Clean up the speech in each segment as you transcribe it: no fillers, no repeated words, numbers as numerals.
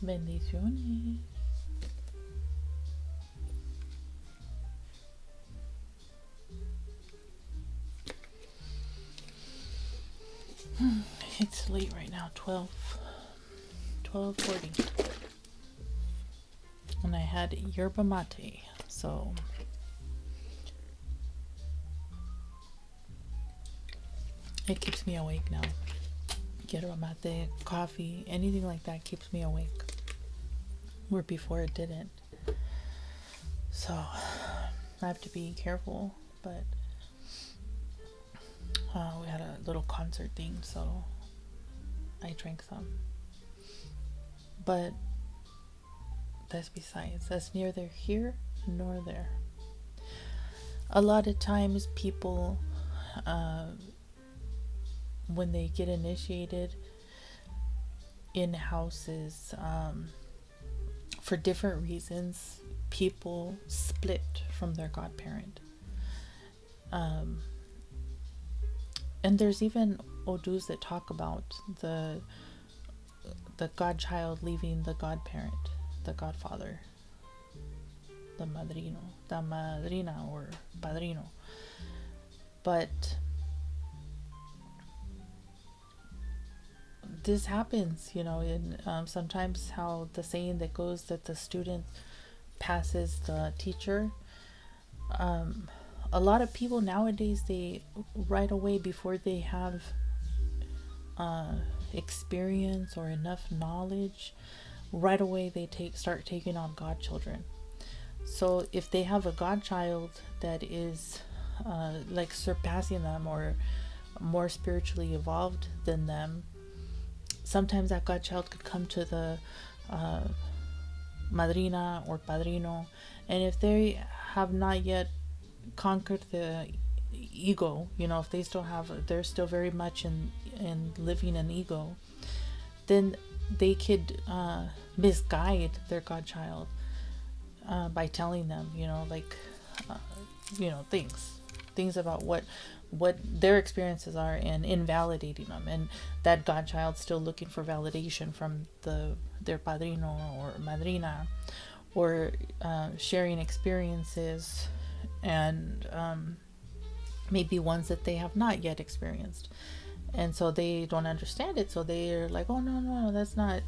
Bendiciones. It's late right now, 12:40. And I had yerba mate, so it keeps me awake now. Yerba mate, coffee, anything like that keeps me awake. Where before it didn't. So I have to be careful, but we had a little concert thing, so I drank some. But that's besides. That's neither here nor there. A lot of times people, when they get initiated in houses, for different reasons, people split from their godparent. And there's even Odus that talk about the godchild leaving the godparent, the godfather, the madrino, the madrina, or padrino. But this happens, in sometimes how the saying that goes that the student passes the teacher. A lot of people nowadays, they right away, before they have experience or enough knowledge, right away they start taking on godchildren. So if they have a godchild that is like surpassing them or more spiritually evolved than them, sometimes that godchild could come to the madrina or padrino, and if they have not yet conquered the ego, if they're still very much in living an ego, then they could misguide their godchild by telling them, things about what their experiences are, and invalidating them, and that godchild still looking for validation from their padrino or madrina, or sharing experiences and maybe ones that they have not yet experienced, and so they don't understand it, so they're like, oh no, that's not,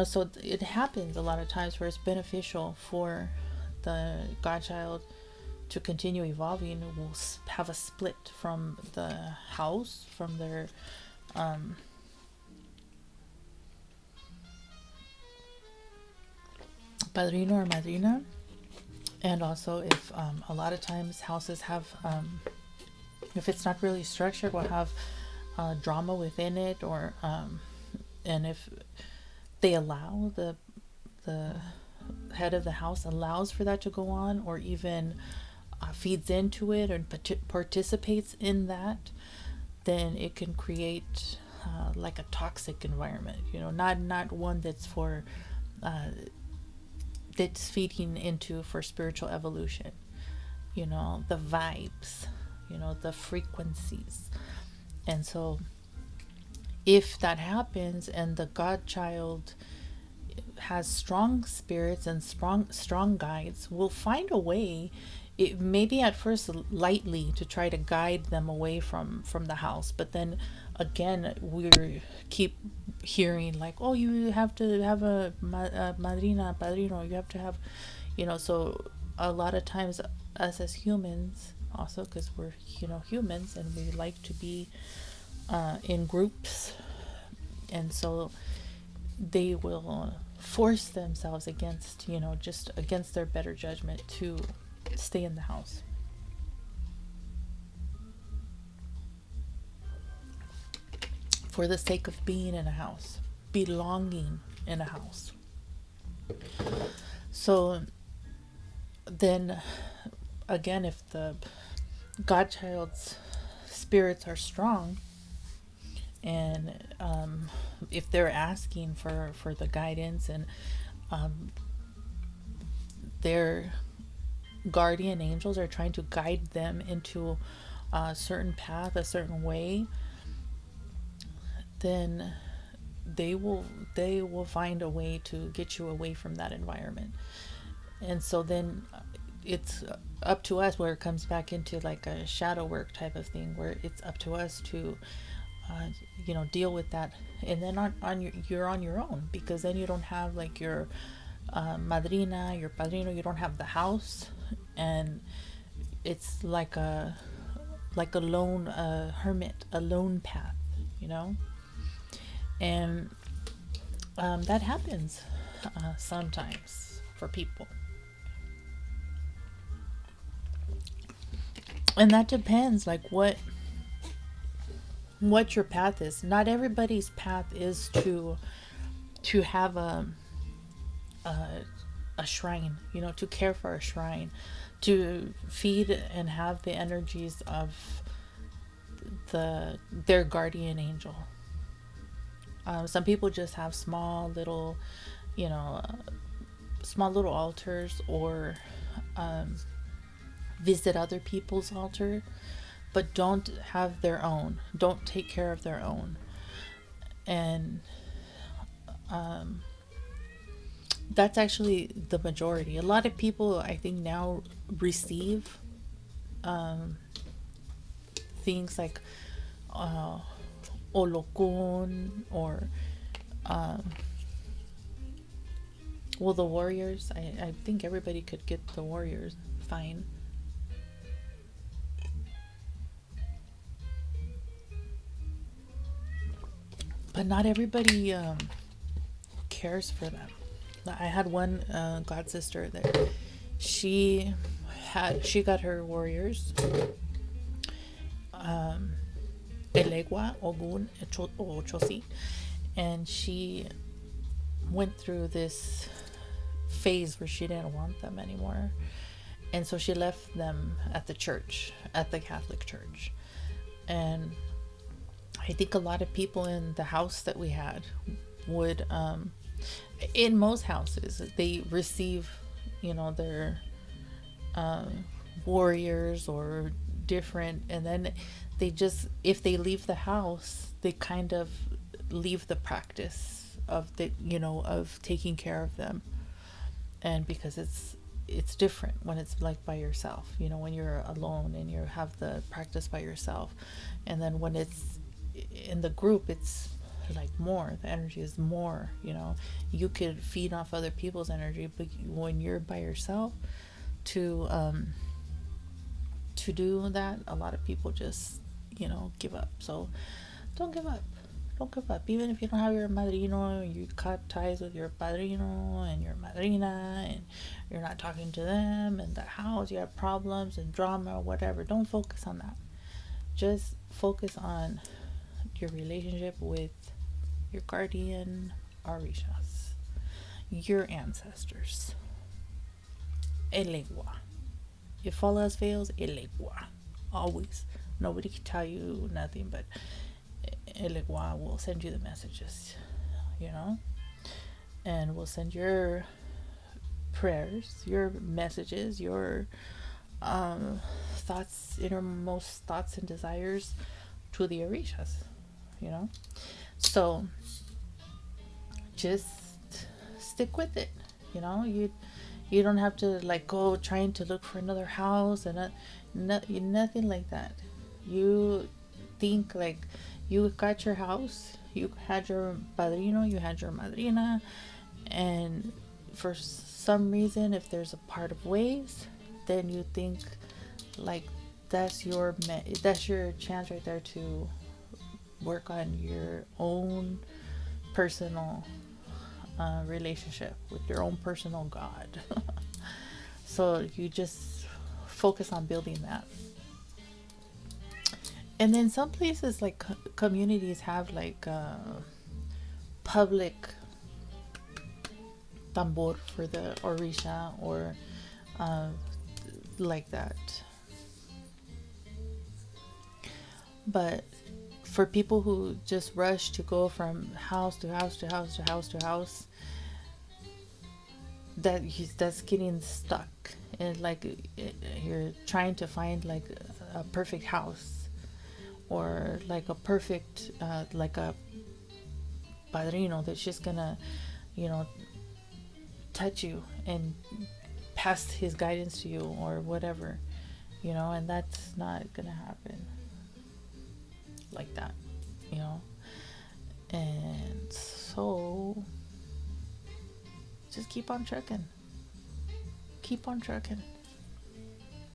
so it happens a lot of times where it's beneficial for the godchild to continue evolving. Will have a split from the house, from their padrino or madrina. And also, if a lot of times houses have, if it's not really structured, will have drama within it, or and if they allow, the head of the house allows for that to go on, or even feeds into it and participates in that, then it can create like a toxic environment, not one that's for that's feeding into for spiritual evolution, the vibes, the frequencies. And so if that happens and the godchild has strong spirits and strong guides, will find a way, it maybe at first lightly, to try to guide them away from the house, but then again we keep hearing like, oh, you have to have a madrina, padrino, you have to have, so a lot of times us as humans also, because we're humans and we like to be in groups, and so they will force themselves against, just against their better judgment, to stay in the house. For the sake of being in a house, belonging in a house. So then again, if the godchild's spirits are strong, and if they're asking for the guidance, and their guardian angels are trying to guide them into a certain path, a certain way, then they will they will find a way to get you away from that environment. And so then it's up to us, where it comes back into like a shadow work type of thing, where it's up to us to uh, deal with that. And then you're on your own, because then you don't have like your madrina, your padrino, you don't have the house. And it's like a lone hermit, a lone path, you know. And that happens sometimes for people. And that depends, like what your path is. Not everybody's path is to have a, a shrine, to care for a shrine, to feed and have the energies of their guardian angel. Some people just have you know, small little altars, or visit other people's altar, but don't have their own. Don't take care of their own. And that's actually the majority. A lot of people, I think, now receive things like olokun, or well, the warriors. I think everybody could get the warriors fine. But not everybody cares for them. I had one god sister that she she got her warriors, Elegua, Ogun, or Chosi, and she went through this phase where she didn't want them anymore, and so she left them at the church, at the Catholic church. And I think a lot of people in the house that we had would, in most houses, they receive, their warriors or different, and then they just, if they leave the house, they kind of leave the practice of of taking care of them. And because it's different when it's like by yourself, when you're alone and you have the practice by yourself. And then when it's in the group, it's like more, the energy is more. You could feed off other people's energy, but when you're by yourself, to do that, a lot of people just give up. So don't give up. Don't give up. Even if you don't have your madrino, you cut ties with your padrino and your madrina, and you're not talking to them, and the house, you have problems and drama or whatever. Don't focus on that. Just focus on your relationship with your guardian orishas, your ancestors. Elegua. If all else fails, Elegua. Always. Nobody can tell you nothing, but Elegua will send you the messages, and will send your prayers, your messages, your thoughts, innermost thoughts and desires to the orishas, So just stick with it. You don't have to like go trying to look for another house and nothing like that. You think like you got your house, you had your padrino, you had your madrina, and for some reason, if there's a part of ways, then you think like that's your chance right there to work on your own personal relationship with your own personal God. So you just focus on building that. And then some places, like communities, have like public tambor for the orisha, or like that. But for people who just rush to go from house to house to house to house to house, that's getting stuck. And like you're trying to find like a perfect house, or like a perfect like a padrino that's just gonna, you know, touch you and pass his guidance to you or whatever, you know, and that's not gonna happen like that, you know. And so just keep on trucking. Keep on trucking.